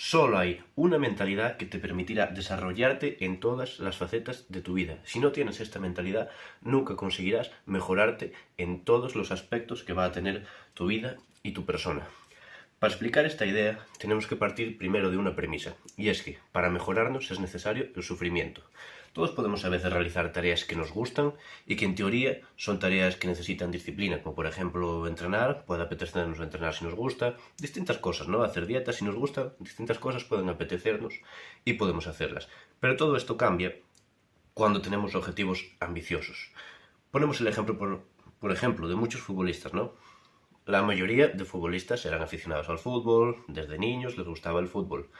Solo hay una mentalidad que te permitirá desarrollarte en todas las facetas de tu vida. Si no tienes esta mentalidad, nunca conseguirás mejorarte en todos los aspectos que va a tener tu vida y tu persona. Para explicar esta idea, tenemos que partir primero de una premisa, y es que para mejorarnos es necesario el sufrimiento. Todos podemos a veces realizar tareas que nos gustan y que en teoría son tareas que necesitan disciplina, como por ejemplo entrenar, puede apetecernos entrenar si nos gusta, distintas cosas, ¿no? Hacer dietas si nos gusta, distintas cosas pueden apetecernos y podemos hacerlas. Pero todo esto cambia cuando tenemos objetivos ambiciosos. Ponemos el ejemplo, por ejemplo, de muchos futbolistas, ¿no? La mayoría de futbolistas eran aficionados al fútbol, desde niños les gustaba el fútbol.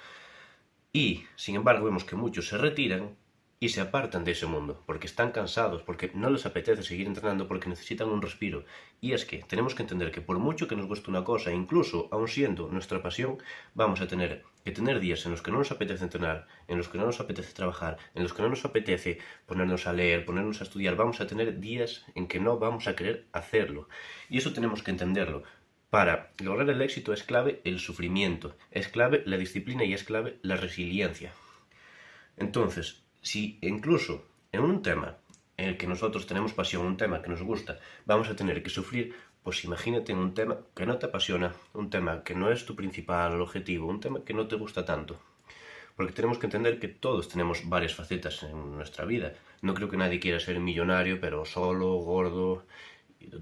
Y, sin embargo, vemos que muchos se retiran y se apartan de ese mundo, porque están cansados, porque no les apetece seguir entrenando, porque necesitan un respiro. Y es que tenemos que entender que por mucho que nos guste una cosa, incluso aun siendo nuestra pasión, vamos a tener que tener días en los que no nos apetece entrenar, en los que no nos apetece trabajar, en los que no nos apetece ponernos a leer, ponernos a estudiar. Vamos a tener días en que no vamos a querer hacerlo. Y eso tenemos que entenderlo. Para lograr el éxito es clave el sufrimiento, es clave la disciplina y es clave la resiliencia. Entonces, si incluso en un tema en el que nosotros tenemos pasión, un tema que nos gusta, vamos a tener que sufrir, pues imagínate en un tema que no te apasiona, un tema que no es tu principal objetivo, un tema que no te gusta tanto. Porque tenemos que entender que todos tenemos varias facetas en nuestra vida. No creo que nadie quiera ser millonario, pero solo, gordo,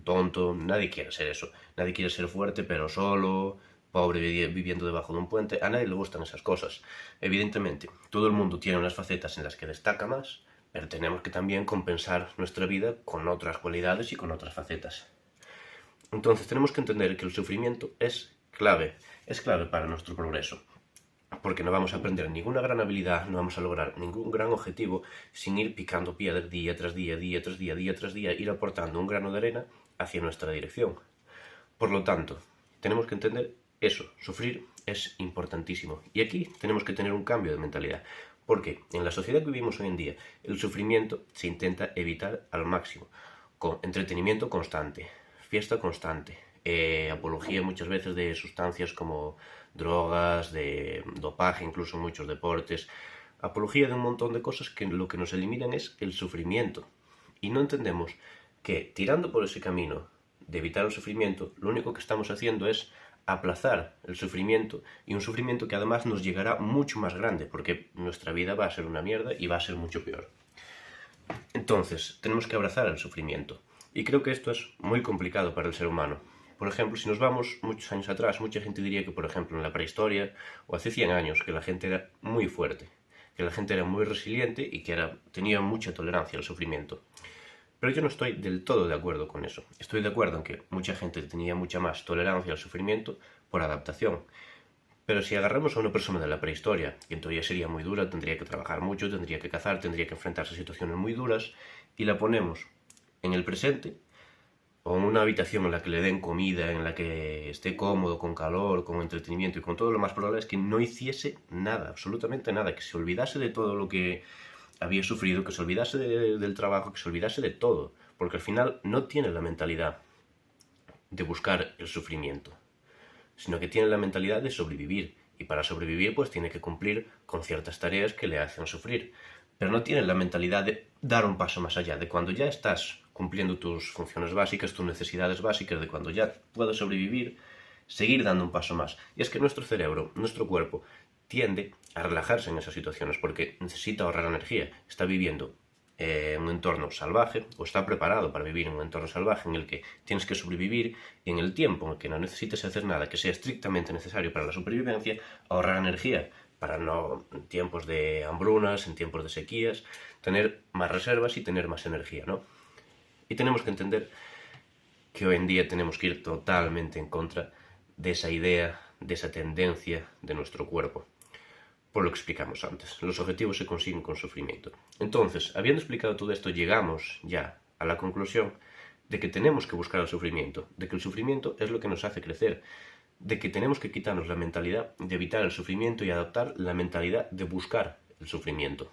tonto. Nadie quiere ser eso. Nadie quiere ser fuerte, pero solo, pobre, viviendo debajo de un puente. A nadie le gustan esas cosas. Evidentemente, todo el mundo tiene unas facetas en las que destaca más, pero tenemos que también compensar nuestra vida con otras cualidades y con otras facetas. Entonces tenemos que entender que el sufrimiento es clave para nuestro progreso. Porque no vamos a aprender ninguna gran habilidad, no vamos a lograr ningún gran objetivo sin ir picando piedras día tras día, día tras día, día tras día, ir aportando un grano de arena hacia nuestra dirección. Por lo tanto, tenemos que entender eso, sufrir es importantísimo. Y aquí tenemos que tener un cambio de mentalidad, porque en la sociedad que vivimos hoy en día, el sufrimiento se intenta evitar al máximo, con entretenimiento constante, fiesta constante, apología muchas veces de sustancias como drogas, de dopaje, incluso en muchos deportes, apología de un montón de cosas que lo que nos eliminan es el sufrimiento. Y no entendemos que tirando por ese camino de evitar el sufrimiento, lo único que estamos haciendo es aplazar el sufrimiento, y un sufrimiento que además nos llegará mucho más grande, porque nuestra vida va a ser una mierda y va a ser mucho peor. Entonces, tenemos que abrazar el sufrimiento. Y creo que esto es muy complicado para el ser humano. Por ejemplo, si nos vamos muchos años atrás, mucha gente diría que, por ejemplo, en la prehistoria, o hace 100 años, que la gente era muy fuerte, que la gente era muy resiliente y que tenía mucha tolerancia al sufrimiento. Pero yo no estoy del todo de acuerdo con eso. Estoy de acuerdo en que mucha gente tenía mucha más tolerancia al sufrimiento por adaptación. Pero si agarramos a una persona de la prehistoria, que en teoría sería muy dura, tendría que trabajar mucho, tendría que cazar, tendría que enfrentarse a situaciones muy duras, y la ponemos en el presente, o en una habitación en la que le den comida, en la que esté cómodo, con calor, con entretenimiento y con todo, lo más probable es que no hiciese nada, absolutamente nada, que se olvidase de todo lo que había sufrido, que se olvidase del trabajo, que se olvidase de todo, porque al final no tiene la mentalidad de buscar el sufrimiento, sino que tiene la mentalidad de sobrevivir, y para sobrevivir pues tiene que cumplir con ciertas tareas que le hacen sufrir, pero no tiene la mentalidad de dar un paso más allá, de cuando ya estás cumpliendo tus funciones básicas, tus necesidades básicas, de cuando ya puedes sobrevivir, seguir dando un paso más. Y es que nuestro cerebro, nuestro cuerpo, tiende a relajarse en esas situaciones porque necesita ahorrar energía, está viviendo en un entorno salvaje, o está preparado para vivir en un entorno salvaje en el que tienes que sobrevivir, y en el tiempo en el que no necesites hacer nada que sea estrictamente necesario para la supervivencia, ahorrar energía para no, en tiempos de hambrunas, en tiempos de sequías, tener más reservas y tener más energía, ¿no? Y tenemos que entender que hoy en día tenemos que ir totalmente en contra de esa idea, de esa tendencia de nuestro cuerpo. Por lo que explicamos antes, los objetivos se consiguen con sufrimiento. Entonces, habiendo explicado todo esto, llegamos ya a la conclusión de que tenemos que buscar el sufrimiento, de que el sufrimiento es lo que nos hace crecer, de que tenemos que quitarnos la mentalidad de evitar el sufrimiento y adoptar la mentalidad de buscar el sufrimiento.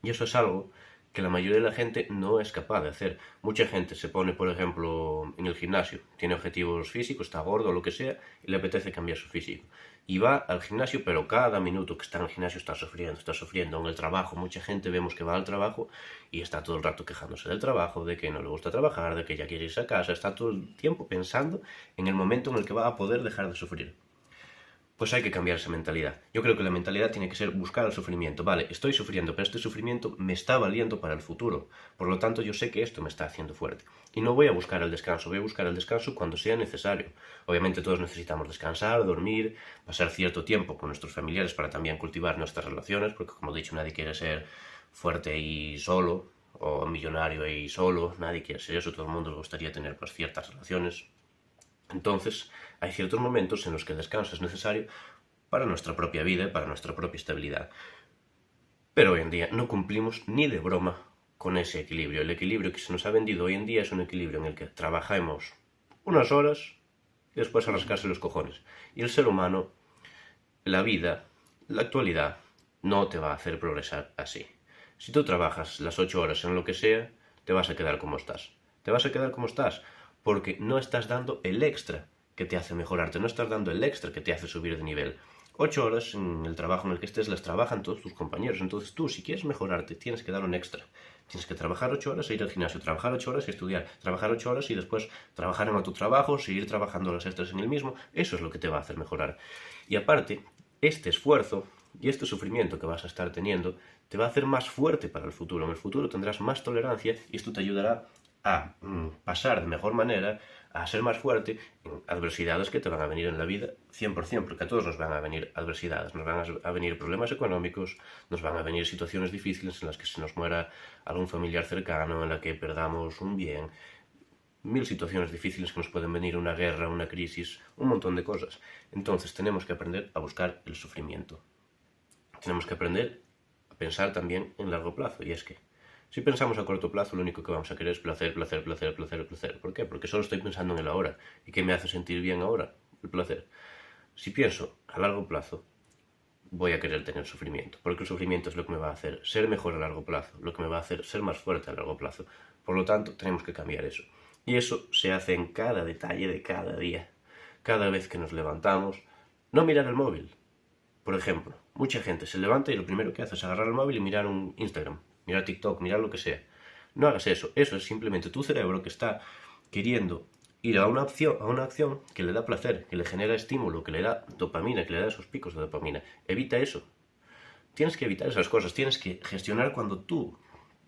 Y eso es algo que la mayoría de la gente no es capaz de hacer. Mucha gente se pone, por ejemplo, en el gimnasio, tiene objetivos físicos, está gordo o lo que sea, y le apetece cambiar su físico. Y va al gimnasio, pero cada minuto que está en el gimnasio está sufriendo, está sufriendo. En el trabajo, mucha gente vemos que va al trabajo y está todo el rato quejándose del trabajo, de que no le gusta trabajar, de que ya quiere irse a casa, está todo el tiempo pensando en el momento en el que va a poder dejar de sufrir. Pues hay que cambiar esa mentalidad. Yo creo que la mentalidad tiene que ser buscar el sufrimiento. Vale, estoy sufriendo, pero este sufrimiento me está valiendo para el futuro. Por lo tanto, yo sé que esto me está haciendo fuerte. Y no voy a buscar el descanso, voy a buscar el descanso cuando sea necesario. Obviamente todos necesitamos descansar, dormir, pasar cierto tiempo con nuestros familiares para también cultivar nuestras relaciones, porque como he dicho, nadie quiere ser fuerte y solo, o millonario y solo, nadie quiere ser eso, todo el mundo le gustaría tener pues ciertas relaciones. Entonces, hay ciertos momentos en los que el descanso es necesario para nuestra propia vida y para nuestra propia estabilidad. Pero hoy en día no cumplimos ni de broma con ese equilibrio. El equilibrio que se nos ha vendido hoy en día es un equilibrio en el que trabajamos unas horas y después a rascarse los cojones. Y el ser humano, la vida, la actualidad, no te va a hacer progresar así. Si tú trabajas las 8 horas en lo que sea, te vas a quedar como estás. Te vas a quedar como estás porque no estás dando el extra que te hace mejorarte, no estás dando el extra que te hace subir de nivel. 8 horas en el trabajo en el que estés las trabajan todos tus compañeros, entonces tú si quieres mejorarte tienes que dar un extra. Tienes que trabajar 8 horas e ir al gimnasio, trabajar 8 horas y estudiar, trabajar 8 horas y después trabajar en otro trabajo, seguir trabajando las extras en el mismo, eso es lo que te va a hacer mejorar. Y aparte, este esfuerzo y este sufrimiento que vas a estar teniendo te va a hacer más fuerte para el futuro. En el futuro tendrás más tolerancia y esto te ayudará a pasar de mejor manera, a ser más fuerte en adversidades que te van a venir en la vida 100%, porque a todos nos van a venir adversidades, nos van a venir problemas económicos, nos van a venir situaciones difíciles en las que se nos muera algún familiar cercano, en la que perdamos un bien, mil situaciones difíciles que nos pueden venir, una guerra, una crisis, un montón de cosas. Entonces tenemos que aprender a buscar el sufrimiento. Tenemos que aprender a pensar también en largo plazo, y es que si pensamos a corto plazo, lo único que vamos a querer es placer, placer, placer, placer, placer. ¿Por qué? Porque solo estoy pensando en el ahora. ¿Y qué me hace sentir bien ahora? El placer. Si pienso a largo plazo, voy a querer tener sufrimiento, porque el sufrimiento es lo que me va a hacer ser mejor a largo plazo, lo que me va a hacer ser más fuerte a largo plazo. Por lo tanto, tenemos que cambiar eso. Y eso se hace en cada detalle de cada día. Cada vez que nos levantamos, no mirar el móvil. Por ejemplo, mucha gente se levanta y lo primero que hace es agarrar el móvil y mirar un Instagram, mirar TikTok, mirar lo que sea. No hagas eso. Eso es simplemente tu cerebro que está queriendo ir a una acción que le da placer, que le genera estímulo, que le da dopamina, que le da esos picos de dopamina. Evita eso. Tienes que evitar esas cosas. Tienes que gestionar cuando tú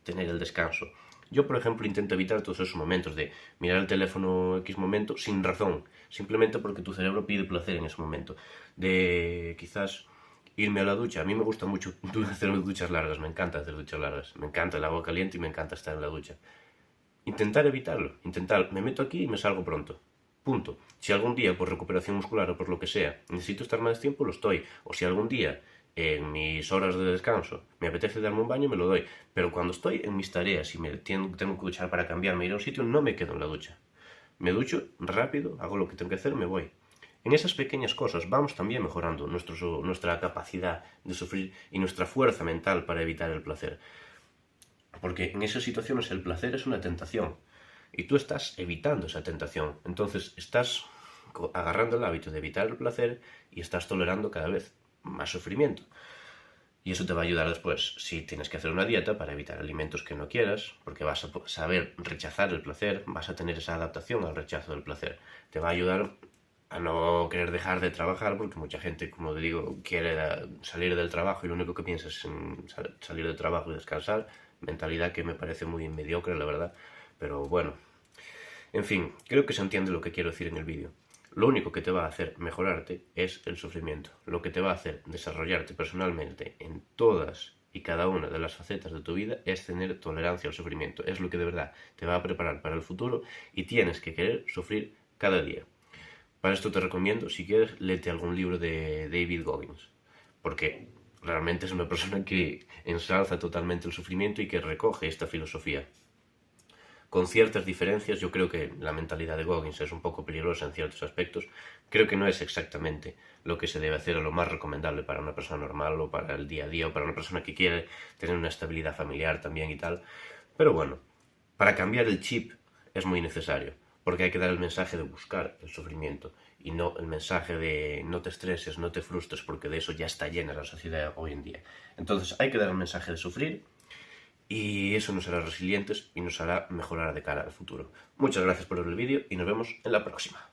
tener el descanso. Yo, por ejemplo, intento evitar todos esos momentos de mirar el teléfono X momento sin razón, simplemente porque tu cerebro pide placer en ese momento. De quizás irme a la ducha. A mí me gusta mucho hacer duchas largas, me encanta hacer duchas largas. Me encanta el agua caliente y me encanta estar en la ducha. Intentar evitarlo, me meto aquí y me salgo pronto. Punto. Si algún día, por recuperación muscular o por lo que sea, necesito estar más tiempo, lo estoy. O si algún día, en mis horas de descanso, me apetece darme un baño, me lo doy. Pero cuando estoy en mis tareas y tengo que duchar para cambiarme, ir a un sitio, no me quedo en la ducha. Me ducho rápido, hago lo que tengo que hacer, me voy. En esas pequeñas cosas vamos también mejorando nuestra capacidad de sufrir y nuestra fuerza mental para evitar el placer. Porque en esas situaciones el placer es una tentación y tú estás evitando esa tentación. Entonces estás agarrando el hábito de evitar el placer y estás tolerando cada vez más sufrimiento. Y eso te va a ayudar después, si tienes que hacer una dieta para evitar alimentos que no quieras, porque vas a saber rechazar el placer, vas a tener esa adaptación al rechazo del placer. Te va a ayudar a no querer dejar de trabajar, porque mucha gente, como te digo, quiere salir del trabajo y lo único que piensa es en salir del trabajo y descansar. Mentalidad que me parece muy mediocre, la verdad. Pero bueno, en fin, creo que se entiende lo que quiero decir en el vídeo. Lo único que te va a hacer mejorarte es el sufrimiento. Lo que te va a hacer desarrollarte personalmente en todas y cada una de las facetas de tu vida es tener tolerancia al sufrimiento. Es lo que de verdad te va a preparar para el futuro y tienes que querer sufrir cada día. Para esto te recomiendo, si quieres, léete algún libro de David Goggins. Porque realmente es una persona que ensalza totalmente el sufrimiento y que recoge esta filosofía. con ciertas diferencias. Yo creo que la mentalidad de Goggins es un poco peligrosa en ciertos aspectos. Creo que no es exactamente lo que se debe hacer o lo más recomendable para una persona normal o para el día a día o para una persona que quiere tener una estabilidad familiar también y tal. Pero bueno, para cambiar el chip es muy necesario, porque hay que dar el mensaje de buscar el sufrimiento y no el mensaje de no te estreses, no te frustres, porque de eso ya está llena la sociedad hoy en día. Entonces hay que dar el mensaje de sufrir y eso nos hará resilientes y nos hará mejorar de cara al futuro. Muchas gracias por ver el vídeo y nos vemos en la próxima.